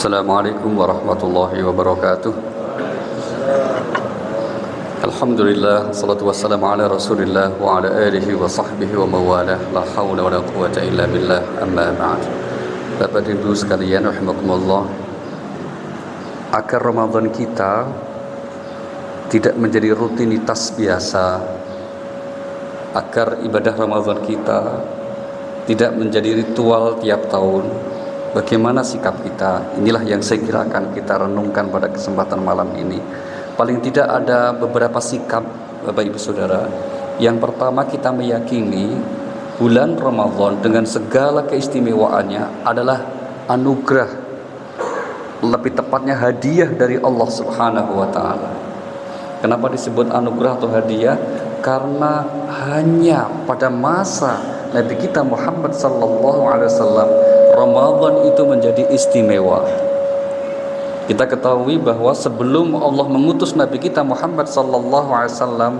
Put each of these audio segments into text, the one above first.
Assalamualaikum warahmatullahi wabarakatuh. Alhamdulillah, salatu wassalamu ala rasulillah wa ala alihi wa sahbihi wa mawalah. La hawla wa la quwata illa billah, amma ba'd. Bapak ibu sekalian rahimakumullah, agar Ramadan kita tidak menjadi rutinitas biasa, agar ibadah Ramadan kita tidak menjadi ritual tiap tahun, bagaimana sikap kita? Inilah yang saya kira akan kita renungkan pada kesempatan malam ini. Paling tidak ada beberapa sikap, Bapak Ibu Saudara. Yang pertama, kita meyakini bulan Ramadan dengan segala keistimewaannya adalah anugerah, lebih tepatnya hadiah dari Allah Subhanahu wa taala. Kenapa disebut anugerah atau hadiah? Karena hanya pada masa Nabi kita Muhammad sallallahu alaihi wasallam Ramadan itu menjadi istimewa. Kita ketahui bahwa sebelum Allah mengutus Nabi kita Muhammad sallallahu alaihi wasallam,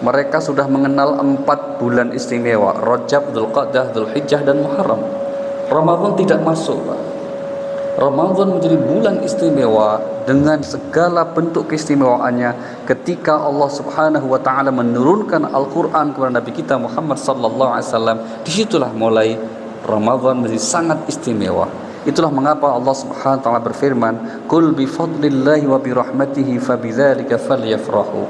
mereka sudah mengenal 4 bulan istimewa: Rajab, Dzulqa'dah, Dzulhijjah dan Muharram. Ramadan tidak masuk, Pak. Ramadan menjadi bulan istimewa dengan segala bentuk keistimewaannya ketika Allah Subhanahu wa taala menurunkan Al-Qur'an kepada Nabi kita Muhammad sallallahu alaihi wasallam. Disitulah mulai Ramadan menjadi sangat istimewa. Itulah mengapa Allah Subhanahu wa taala berfirman, "Qul bi fadlillahi wa bi rahmatihi fabidzalika falyafrahu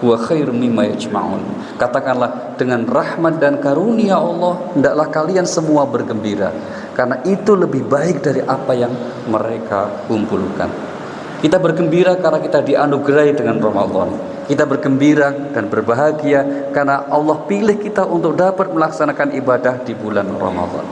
huwa khairum mimma yajma'un." Katakanlah, dengan rahmat dan karunia Allah hendaklah kalian semua bergembira, karena itu lebih baik dari apa yang mereka kumpulkan. Kita bergembira karena kita dianugerahi dengan Ramadan. Kita bergembira dan berbahagia karena Allah pilih kita untuk dapat melaksanakan ibadah di bulan Ramadan.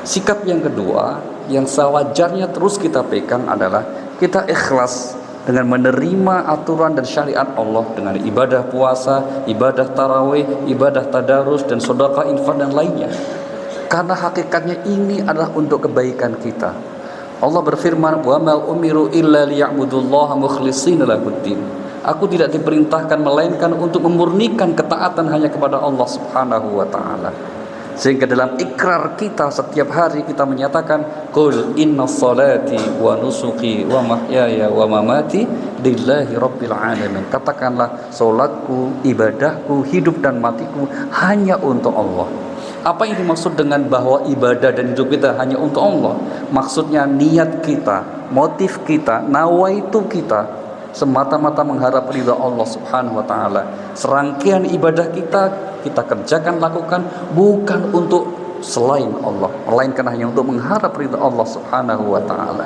Sikap yang kedua yang sewajarnya terus kita pegang adalah kita ikhlas dengan menerima aturan dan syariat Allah dengan ibadah puasa, ibadah tarawih, ibadah tadarus dan sedekah, infak dan lainnya. Karena hakikatnya ini adalah untuk kebaikan kita. Allah berfirman, "Wa ma umiru illa liya'budullaha mukhlishina lahuddin." Aku tidak diperintahkan melainkan untuk memurnikan ketaatan hanya kepada Allah Subhanahu wa taala. Sehingga dalam ikrar kita setiap hari kita menyatakan, "Qul inna salati wa nusuki wa mahyaya wa mamati lillahi rabbil alamin." Katakanlah, salatku, ibadahku, hidup dan matiku hanya untuk Allah. Apa yang dimaksud dengan bahwa ibadah dan hidup kita hanya untuk Allah? Maksudnya niat kita, motif kita, nawaitu kita semata-mata mengharap ridha Allah Subhanahu wa taala. Serangkaian ibadah kita kerjakan, lakukan bukan untuk selain Allah, melainkan hanya untuk mengharap ridha Allah Subhanahu wa taala.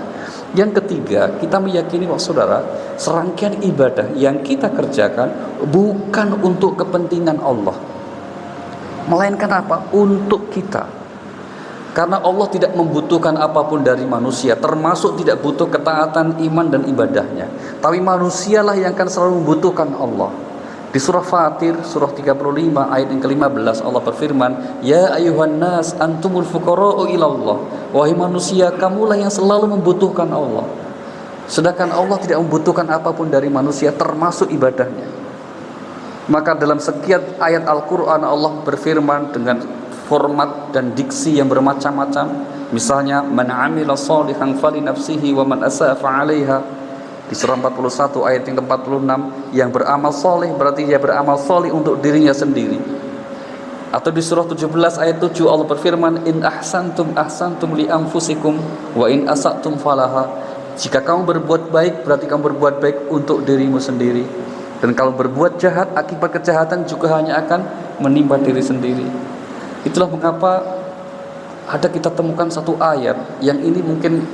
Yang ketiga, kita meyakini bahwa saudara, serangkaian ibadah yang kita kerjakan bukan untuk kepentingan Allah, melainkan apa? Untuk kita. Karena Allah tidak membutuhkan apapun dari manusia, termasuk tidak butuh ketaatan, iman dan ibadahnya. Tapi manusialah yang akan selalu membutuhkan Allah. Di surah Fatir, surah 35 ayat yang ke-15, Allah berfirman, "Ya ayuhan nas antumul fuqara'u ilallah." Wahai manusia, kamulah yang selalu membutuhkan Allah. Sedangkan Allah tidak membutuhkan apapun dari manusia, termasuk ibadahnya. Maka dalam sekian ayat Al-Quran Allah berfirman dengan format dan diksi yang bermacam-macam. Misalnya, "Man 'amila shalihan fali nafsihi wa man asa'a fa 'alaiha." Di surah 41 ayat yang ke-46, yang beramal soleh berarti dia beramal soleh untuk dirinya sendiri. Atau di surah 17 ayat 7 Allah berfirman, "In ahsantum ahsantum li anfusikum wa in asa'tum falaha." Jika kamu berbuat baik berarti kamu berbuat baik untuk dirimu sendiri. Dan kalau berbuat jahat, akibat kejahatan juga hanya akan menimpa diri sendiri. Itulah mengapa ada kita temukan satu ayat yang ini mungkin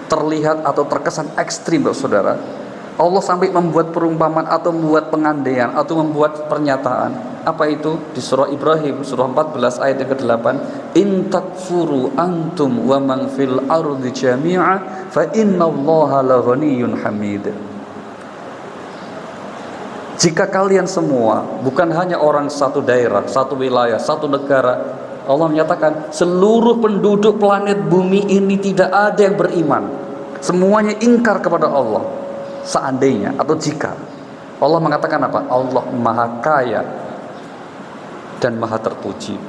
terlihat atau terkesan ekstrim, saudara. Allah sampai membuat perumpamaan atau membuat pengandaian atau membuat pernyataan. Apa itu? Di surah Ibrahim surah 14 ayat yang ke-8, in takfuru antum wa man fil ardi jami'a fa innallaha laghaniyyun hamid. Jika kalian semua, bukan hanya orang satu daerah, satu wilayah, satu negara, Allah menyatakan seluruh penduduk planet bumi ini tidak ada yang beriman. Semuanya ingkar kepada Allah. Seandainya atau jika Allah mengatakan apa? Allah maha kaya dan maha terpuji,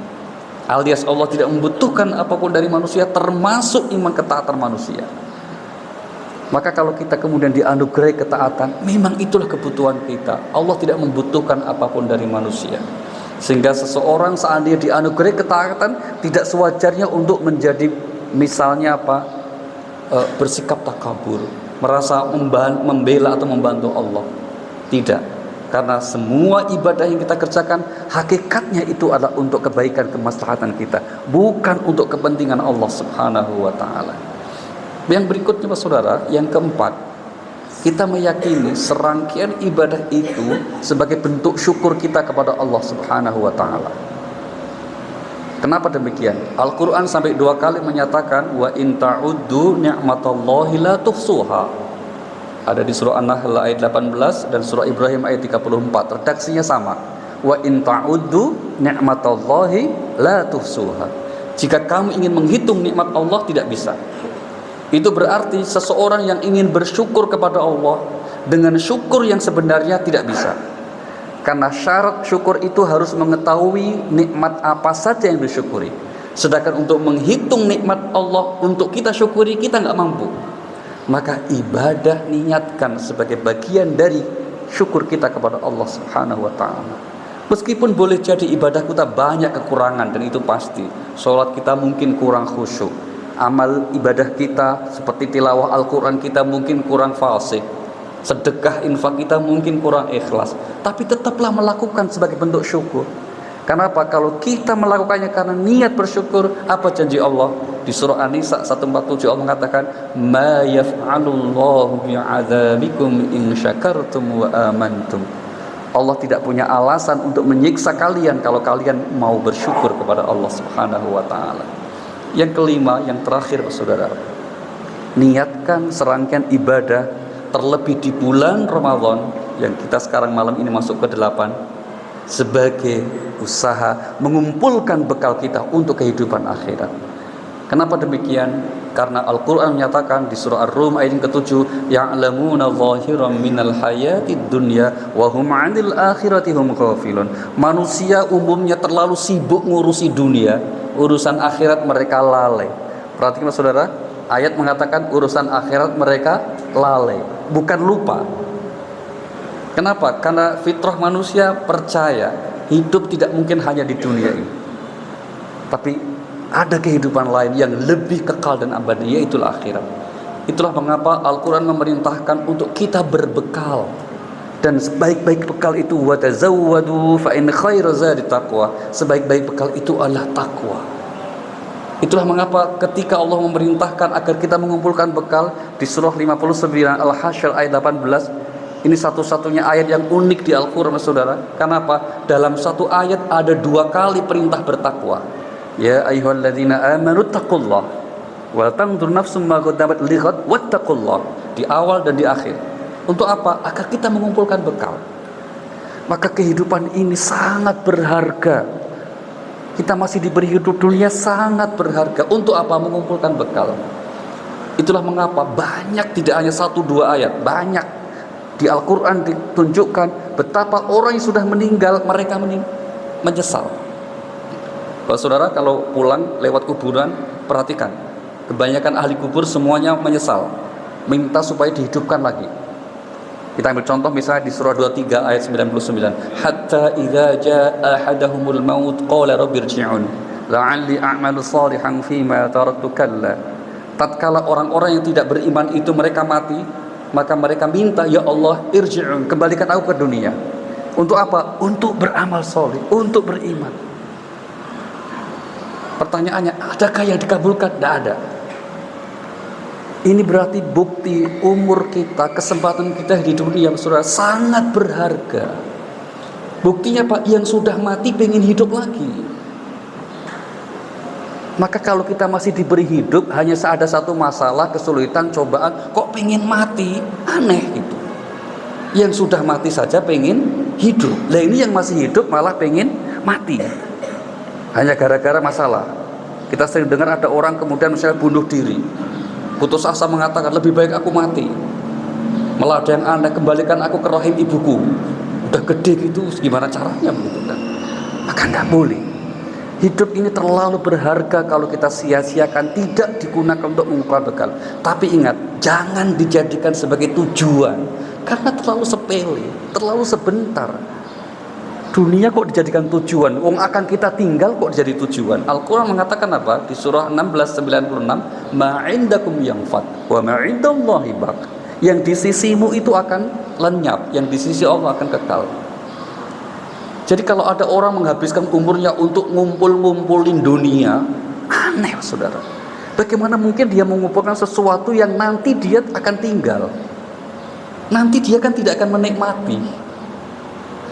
alias Allah tidak membutuhkan apapun dari manusia, termasuk iman ketaatan manusia. Maka kalau kita kemudian dianugerahi ketaatan, memang itulah kebutuhan kita. Allah tidak membutuhkan apapun dari manusia. Sehingga seseorang seandainya dianugerahi ketaatan, tidak sewajarnya untuk menjadi misalnya apa? Bersikap takabur, merasa membela atau membantu Allah. Tidak, karena semua ibadah yang kita kerjakan hakikatnya itu adalah untuk kebaikan kemaslahatan kita, bukan untuk kepentingan Allah Subhanahu wa taala. Yang berikutnya Pak Saudara, yang keempat, kita meyakini serangkaian ibadah itu sebagai bentuk syukur kita kepada Allah Subhanahu wa taala. Kenapa demikian? Al-Quran sampai 2 kali menyatakan wa in ta'uddu ni'matallahi la tuhsuha. Ada di surah An-Nahl ayat 18 dan surah Ibrahim ayat 34. Redaksinya sama. Wa in ta'uddu ni'matallahi la tuhsuha. Jika kamu ingin menghitung nikmat Allah, tidak bisa. Itu berarti seseorang yang ingin bersyukur kepada Allah dengan syukur yang sebenarnya tidak bisa. Karena syarat syukur itu harus mengetahui nikmat apa saja yang disyukuri. Sedangkan untuk menghitung nikmat Allah untuk kita syukuri, kita nggak mampu. Maka ibadah niatkan sebagai bagian dari syukur kita kepada Allah Subhanahu wa ta'ala. Meskipun boleh jadi ibadah kita banyak kekurangan, dan itu pasti. Sholat kita mungkin kurang khusyuk, amal ibadah kita seperti tilawah Al-Quran kita mungkin kurang fasih, sedekah infak kita mungkin kurang ikhlas, tapi tetaplah melakukan sebagai bentuk syukur. Kenapa? Kalau kita melakukannya karena niat bersyukur, apa janji Allah? Di surah An-Nisa 147 Allah mengatakan, "Ma yaf'alullahu bi'adzabikum in syakartum wa amantum." Allah tidak punya alasan untuk menyiksa kalian kalau kalian mau bersyukur kepada Allah Subhanahu wa taala. Yang kelima, yang terakhir Saudara, niatkan serangkaian ibadah terlebih di bulan Ramadan yang kita sekarang malam ini masuk ke 8 sebagai usaha mengumpulkan bekal kita untuk kehidupan akhirat. Kenapa demikian? Karena Al-Quran menyatakan di surah Ar-Rum ayat yang ke-7, ya'lamuna zahiran minal hayatid dunya wa hum 'anil akhirati hum ghafilun. Manusia umumnya terlalu sibuk ngurusi dunia, urusan akhirat mereka lalai. Perhatikan Saudara, ayat mengatakan urusan akhirat mereka lalai, bukan lupa. Kenapa? Karena fitrah manusia percaya hidup tidak mungkin hanya di dunia ini, tapi ada kehidupan lain yang lebih kekal dan abadi, yaitu akhirat. Itulah mengapa Al-Quran memerintahkan untuk kita berbekal, dan sebaik-baik bekal itu wa tazawwadu fa in khairu zadi taqwa. Sebaik-baik bekal itu adalah takwa. Itulah mengapa ketika Allah memerintahkan agar kita mengumpulkan bekal di surah 59 Al-Hasyr ayat 18, ini satu-satunya ayat yang unik di Al-Quran Saudara. Kenapa? Dalam satu ayat ada 2 kali perintah bertakwa. Ya ayyuhalladzina amanu taqullah wa tanzur nafsum ma qaddamat lighad wattaqullah. Di awal dan di akhir. Untuk apa? Agar kita mengumpulkan bekal. Maka kehidupan ini sangat berharga. Kita masih diberi hidup dunia sangat berharga. Untuk apa? Mengumpulkan bekal. Itulah mengapa banyak, tidak hanya 1-2 ayat, banyak di Al-Quran ditunjukkan betapa orang yang sudah meninggal mereka menyesal. Saudara kalau pulang lewat kuburan, perhatikan, kebanyakan ahli kubur semuanya menyesal, minta supaya dihidupkan lagi. Kita ambil contoh misalnya di surah 23 ayat 99, hatta idza jaa ahadahumul maut qala rabbirji'un la'alli a'malu salihan fima taraktu kalla. Tatkala orang-orang yang tidak beriman itu mereka mati, maka mereka minta, ya Allah, irji'un, kembalikan aku ke dunia. Untuk apa? Untuk beramal soleh, untuk beriman. Pertanyaannya, adakah yang dikabulkan? Tidak ada. Ini berarti bukti umur kita, kesempatan kita di dunia saudara sangat berharga. Buktinya Pak, yang sudah mati pengen hidup lagi. Maka kalau kita masih diberi hidup, hanya ada satu masalah, kesulitan, cobaan, kok pengen mati? Aneh gitu. Yang sudah mati saja pengen hidup. Lah ini yang masih hidup malah pengen mati. Hanya gara-gara masalah. Kita sering dengar ada orang kemudian misalnya bunuh diri, putus asa mengatakan lebih baik aku mati. Malah ada yang aneh, kembalikan aku ke rahim ibuku. Udah gede gitu, gimana caranya begitu kan? Maka nggak boleh. Hidup ini terlalu berharga kalau kita sia-siakan, tidak digunakan untuk mengumpulkan bekal. Tapi ingat, jangan dijadikan sebagai tujuan, karena terlalu sepele, terlalu sebentar. Dunia kok dijadikan tujuan? Wong akan kita tinggal kok jadi tujuan. Al-Quran mengatakan apa? Di surah 1696, ma'indakum yanfad wa ma'indallahi baq. Yang di sisimu itu akan lenyap, yang di sisi Allah akan kekal. Jadi kalau ada orang menghabiskan umurnya untuk ngumpul-ngumpulin dunia, aneh saudara. Bagaimana mungkin dia mengumpulkan sesuatu yang nanti dia akan tinggal? Nanti dia kan tidak akan menikmati.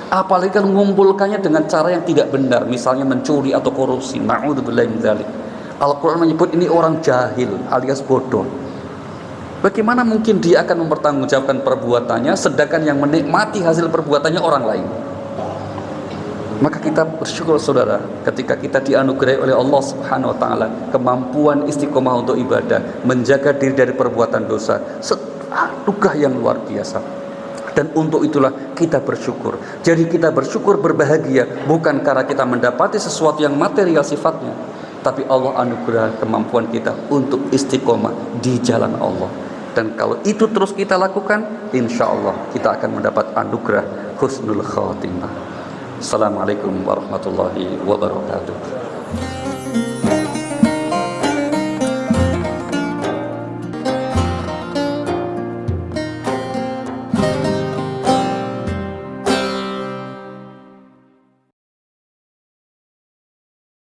Apalagi kalau mengumpulkannya dengan cara yang tidak benar, misalnya mencuri atau korupsi. Na'udzubillahi min dzalik. Al-Quran menyebut ini orang jahil alias bodoh. Bagaimana mungkin dia akan mempertanggungjawabkan perbuatannya, sedangkan yang menikmati hasil perbuatannya orang lain? Maka kita bersyukur saudara, ketika kita dianugerahi oleh Allah Subhanahu wa taala kemampuan istiqomah untuk ibadah, menjaga diri dari perbuatan dosa, anugerah yang luar biasa. Dan untuk itulah kita bersyukur. Jadi kita bersyukur, berbahagia bukan karena kita mendapati sesuatu yang material sifatnya, tapi Allah anugerah kemampuan kita untuk istiqomah di jalan Allah. Dan kalau itu terus kita lakukan, insya Allah kita akan mendapat anugerah husnul khatimah. Assalamualaikum warahmatullahi wabarakatuh.